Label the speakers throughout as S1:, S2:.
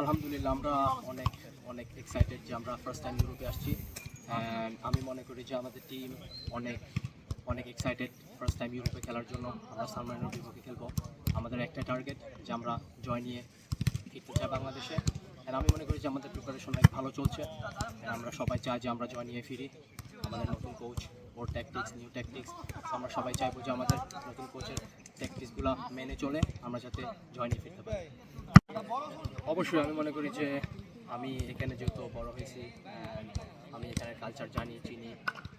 S1: আলহামদুলিল্লাহ আমরা অনেক অনেক এক্সাইটেড যে আমরা ফার্স্ট টাইম ইউরোপে আসছি। অ্যান্ড আমি মনে করি যে আমাদের টিম অনেক অনেক এক্সাইটেড ফার্স্ট টাইম ইউরোপে খেলার জন্য। আমরা সান মারিনোর বিপক্ষে খেলবো। আমাদের একটা টার্গেট যে আমরা জয় নিয়ে ফিরতে চাই বাংলাদেশে। অ্যান্ড আমি মনে করি যে আমাদের প্রিপারেশন অনেক ভালো চলছে। আমরা সবাই চাই যে আমরা জয় নিয়ে ফিরি। আমাদের নতুন কোচ, ওর ট্যাকটিক্স, নিউ ট্যাকটিক্স, আমরা সবাই চাইবো যে আমাদের নতুন কোচের ট্যাকটিক্সগুলো মেনে চলে আমরা যাতে জয় নিয়ে ফিরতে পারি। অবশ্যই আমি মনে করি যে আমি এখানে যেহেতু বড় হয়েছি, আমি এখানে কালচার জানি, চিনি।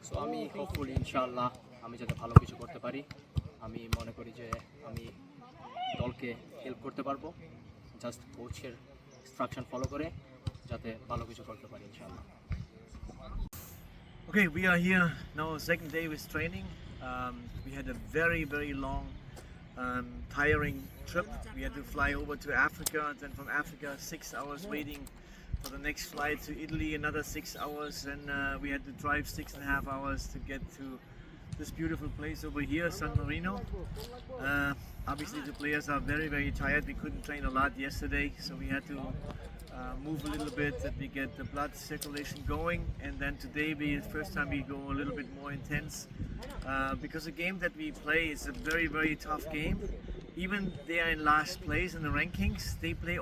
S1: সো আমি হোপফুলি ইনশাআল্লাহ আমি যাতে ভালো কিছু করতে পারি। আমি মনে করি যে আমি দলকে হেল্প করতে পারবো, জাস্ট কোচের ইনস্ট্রাকশন ফলো করে যাতে ভালো কিছু করতে পারি ইনশাআল্লাহ।
S2: Okay, we are here now, second day with training. We had a very long, tiring trip. We had to fly over to Africa, then from Africa 6 hours waiting for the next flight to Italy, another 6 hours, and we had to drive 6.5 hours to get to this beautiful place over here, San Marino. Obviously the players are very tired. We couldn't train a lot yesterday, so we had to move a little bit that we get the blood circulation going, and then today first time we go a little bit more intense because the game that we play is a very tough game. Even they are in last place in the rankings, they play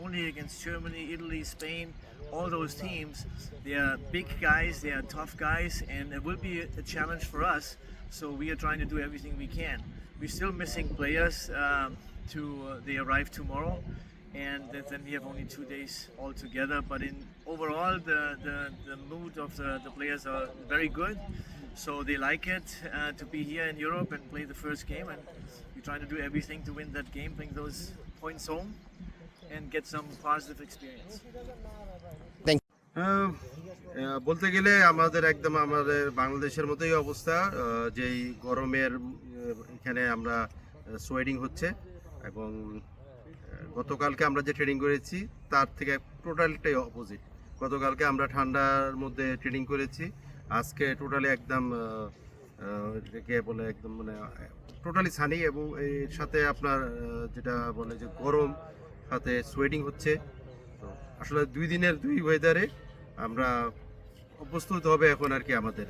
S2: only against Germany, Italy, Spain, all those teams. They are big guys, they are tough guys, and it will be a challenge for us, so we are trying to do everything we can. We're still missing players they arrive tomorrow, and then we have only 2 days altogether. But in overall, the mood of the players are very good, so they like it to be here in Europe and play the first game. And we're trying to do everything to win that game, bring those points home, and get some positive experience.
S3: বলতে গেলে আমাদের বাংলাদেশের মতোই অবস্থা, যেই গরমের এখানে আমরা সোয়েটিং হচ্ছে, এবং গতকালকে আমরা যে ট্রেনিং করেছি তার থেকে টোটালটাই অপোজিট। গতকালকে আমরা ঠান্ডার মধ্যে ট্রেনিং করেছি, আজকে টোটালি একদম মানে টোটালি সানি, এবং এর সাথে আপনার যেটা বলে যে গরম, সাথে সোয়েটিং হচ্ছে। তো আসলে 2 দিনের 2 ওয়েদারে আমরা অভ্যস্ত হতে হবে এখন আর কি আমাদের।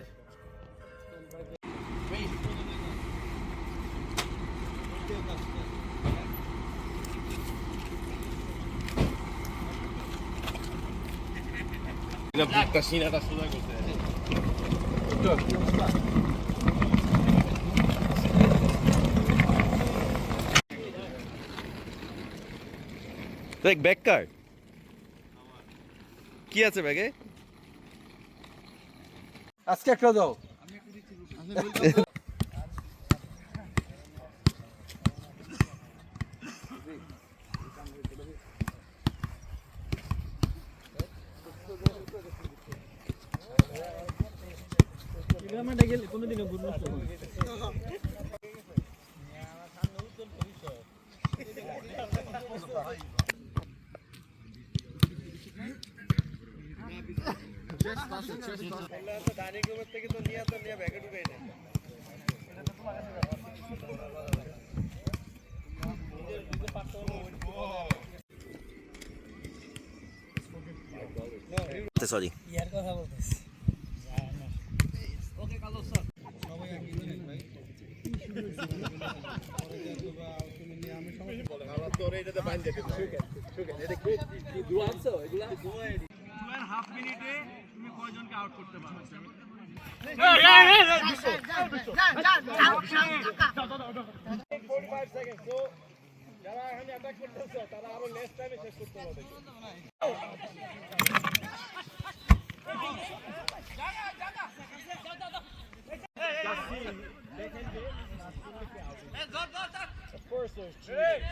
S4: ব্যাগ কার কি আছে ব্যাগে?
S5: আজকে একটা দাও। গেলে কোনোদিনও ভুল নষ্ট হবে।
S4: সরি
S5: ইয়ার কথা বলতেছি। ওকে কালো স্যার সবাই আগে জানেন ভাই। আমি সমস্যা বলে আমার তো এটাতে বাইন দিতে শুকেন এটা কি দুয়া আনছো এগুলা দুয়া 2.5 মিনিটে তুমি কয়জনকে আউট করতে পারো? যারা এখন অ্যাটাক করতেছে তারা আরো লেস টাইমে শেষ করতে হবে। Of course there's cheating.